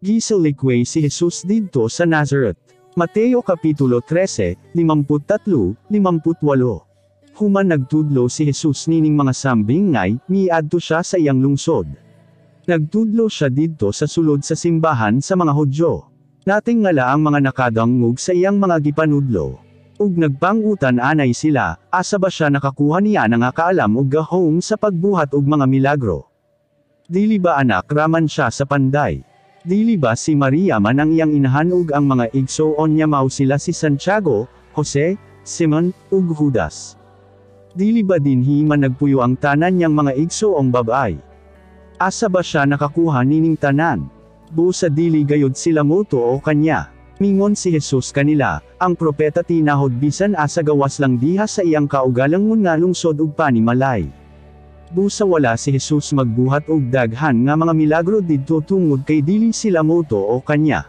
Gisalikway si Jesus didto sa Nazareth. Mateo Kapitulo 13, 53-58. Human nagtudlo si Jesus nining mga sambing ngay, miadto siya sa iyang lungsod. Nagtudlo siya didto sa sulod sa simbahan sa mga Hudyo. Nating ngala ang mga nakadangog sa iyang mga gipanudlo. Ug nagpangutan anay sila, asa ba siya nakakuha niya nga kaalam ug gahong sa pagbuhat og mga milagro. Dili ba anak raman siya sa panday? Dili ba si Maria man ang iyang inahan ug ang mga igsoon niya mao sila si Santiago, Jose, Simon, ug Judas? Dili ba dinhi man nagpuyo ang tanan niyang mga igsoong babay? Asa ba siya nakakuha nining tanan? Busa dili gayud sila moto o kanya. Mingon si Jesus kanila, ang propeta tinahod bisan asa gawas lang diha sa iyang kaugalang nga lungsod ug panimalay. Busa wala si Jesus magbuhat og daghan nga mga milagro didto tungod kay dili sila moto o kanya.